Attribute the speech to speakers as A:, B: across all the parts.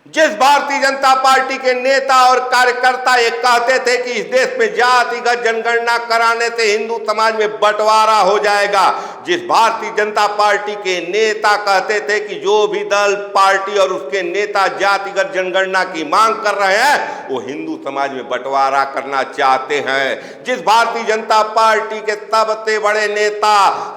A: जिस भारतीय जनता पार्टी के नेता और कार्यकर्ता ये कहते थे कि इस देश में जातिगत जनगणना कराने से हिंदू समाज में बंटवारा हो जाएगा, जिस भारतीय जनता पार्टी के नेता कहते थे कि जो भी दल, पार्टी और उसके नेता जातिगत जनगणना की मांग कर रहे हैं वो हिंदू समाज में बंटवारा करना चाहते हैं, जिस भारतीय जनता पार्टी के सबसे बड़े नेता,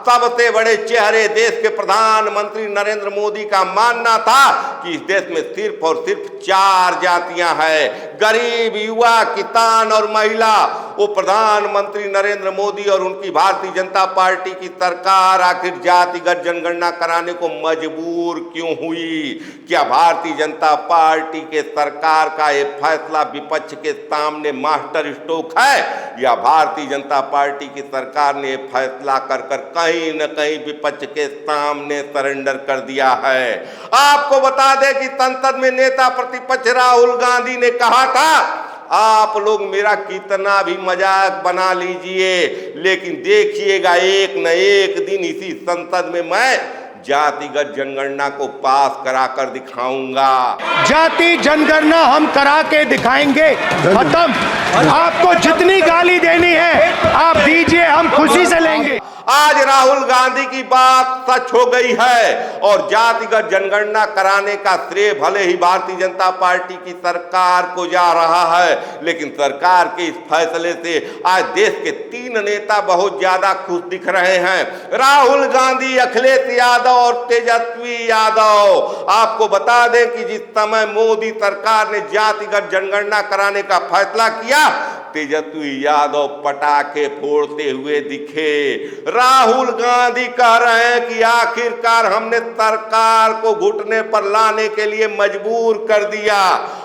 A: सबसे बड़े चेहरे देश के प्रधानमंत्री नरेंद्र मोदी का मानना था कि इस देश में सिर्फ और सिर्फ 4 जातियां हैं, गरीब, युवा, किसान और महिला। वो प्रधानमंत्री नरेंद्र मोदी और उनकी भारतीय जनता पार्टी की सरकार आखिर जातिगत जनगणना कराने को मजबूर क्यों हुई? क्या भारतीय जनता पार्टी के सरकार का ये फैसला विपक्ष के सामने मास्टर स्ट्रोक है, या भारतीय जनता पार्टी की सरकार ने फैसला कर कहीं न कहीं विपक्ष के सामने सरेंडर कर दिया है? आपको बता दें कि संसद में नेता प्रतिपक्ष राहुल गांधी ने कहा था, आप लोग मेरा कितना भी मजाक बना लीजिए, लेकिन देखिएगा एक न एक दिन इसी संसद में मैं जातिगत जनगणना को पास करा कर दिखाऊंगा।
B: जाति जनगणना हम करा के दिखाएंगे। खत्म। आपको जितनी गाली देनी है आप दीजिए, हम खुशी से लेंगे।
A: आज राहुल गांधी की बात सच हो गई है और जातिगत जनगणना कराने का श्रेय भले ही भारतीय जनता पार्टी की सरकार को जा रहा है, लेकिन सरकार के इस फैसले से आज देश के 3 नेता बहुत ज्यादा खुश दिख रहे हैं, राहुल गांधी, अखिलेश यादव और तेजस्वी यादव। आपको बता दें कि जिस समय मोदी सरकार ने जातिगत जनगणना कराने का फैसला किया, तेजस्वी यादव पटाखे फोड़ते हुए दिखे। राहुल गांधी कह रहे हैं कि आखिरकार हमने सरकार को घुटने पर लाने के लिए मजबूर कर दिया,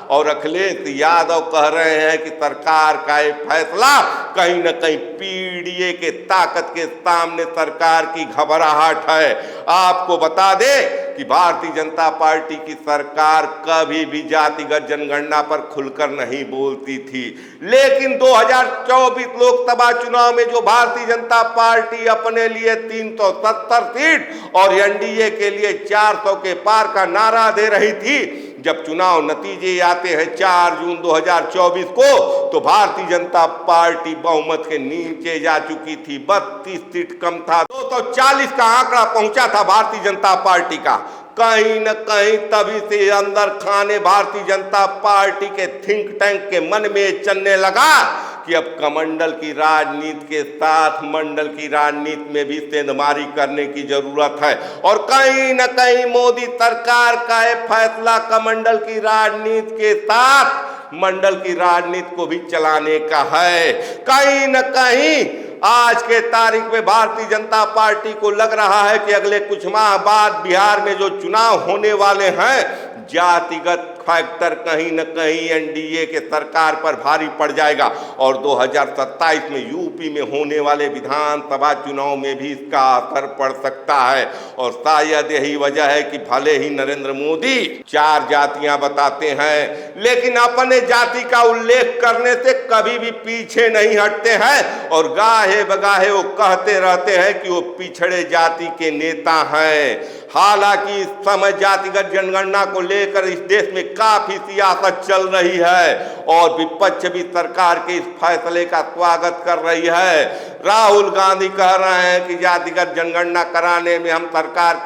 A: और अखिलेश यादव कह रहे हैं कि सरकार का ये फैसला कहीं न कहीं पीडीए के ताकत के सामने सरकार की घबराहट है। आपको बता दें कि भारतीय जनता पार्टी की सरकार कभी भी जातिगत जनगणना पर खुलकर नहीं बोलती थी, लेकिन 2024 लोकसभा चुनाव में जो भारतीय जनता पार्टी अपने लिए 370 सीट और एनडीए के लिए 400 के पार का नारा दे रही थी, जब चुनाव नतीजे आते हैं 4 जून 2024 को, तो भारतीय जनता पार्टी बहुमत के नीचे जा चुकी थी, 32 सीट कम था, 240 का आंकड़ा पहुंचा था भारतीय जनता पार्टी का। कहीं न कहीं तभी से अंदर खाने भारतीय जनता पार्टी के थिंक टैंक के मन में चलने लगा कि अब कमंडल की राजनीति के साथ मंडल की राजनीति में भी सेंधमारी करने की जरूरत है, और कहीं न कहीं मोदी सरकार का यह फैसला कमंडल की राजनीति के साथ मंडल की राजनीति को भी चलाने का है। कहीं न कहीं आज के तारीख में भारतीय जनता पार्टी को लग रहा है कि अगले कुछ माह बाद बिहार में जो चुनाव होने वाले हैं, जातिगत फैक्टर कहीं न कहीं एनडीए के सरकार पर भारी पड़ जाएगा, और 2027 में यूपी में होने वाले विधानसभा चुनाव में भी इसका असर पड़ सकता है। और शायद यही वजह है कि भले ही नरेंद्र मोदी 4 जातियां बताते हैं, लेकिन अपने जाति का उल्लेख करने से कभी भी पीछे नहीं हटते हैं, और गाहे बगाहे वो कहते रहते हैं कि वो पिछड़े जाति के नेता हैं। हालांकि इस समय जातिगत जनगणना को लेकर इस देश में काफी सियासत चल रही है, और विपक्ष भी सरकार के इस फैसले का स्वागत कर रही है। राहुल गांधी कह रहे हैं कि जातिगत जनगणना कराने में हम सरकार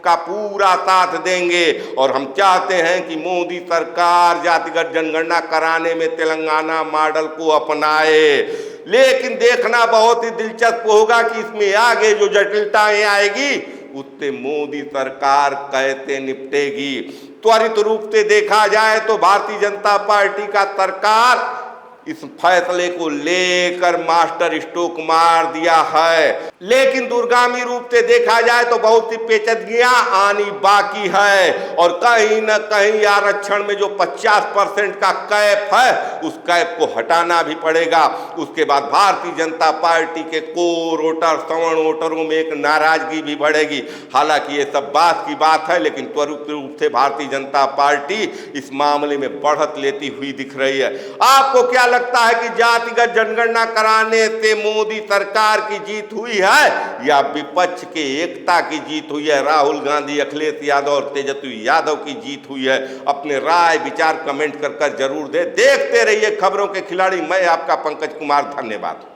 A: का पूरा साथ देंगे, और हम चाहते हैं कि मोदी सरकार जातिगत जनगणना कराने में तेलंगाना मॉडल को अपनाए। लेकिन देखना बहुत ही दिलचस्प होगा कि इसमें आगे जो जटिलताएं आएगी उससे मोदी सरकार कैसे निपटेगी। त्वरित रूप से देखा जाए तो भारतीय जनता पार्टी का सरकार इस फैसले को लेकर मास्टर स्ट्रोक मार दिया है, लेकिन दूरगामी रूप से देखा जाए तो बहुत सी पेचीदगियां आनी बाकी है, और कहीं न कहीं आरक्षण में जो 50% का कैप है उस कैप को हटाना भी पड़ेगा। उसके बाद भारतीय जनता पार्टी के कोर वोटर, सवर्ण वोटरों में एक नाराजगी भी बढ़ेगी। हालांकि ये सब बात की बात है, लेकिन त्वरित रूप से भारतीय जनता पार्टी इस मामले में बढ़त लेती हुई दिख रही है। आपको क्या लगता है कि जातिगत जनगणना कराने से मोदी सरकार की जीत हुई है या विपक्ष के एकता की जीत हुई है, राहुल गांधी, अखिलेश यादव और तेजस्वी यादव की जीत हुई है? अपने राय विचार कमेंट कर जरूर दे। देखते रहिए खबरों के खिलाड़ी। मैं आपका पंकज कुमार, धन्यवाद।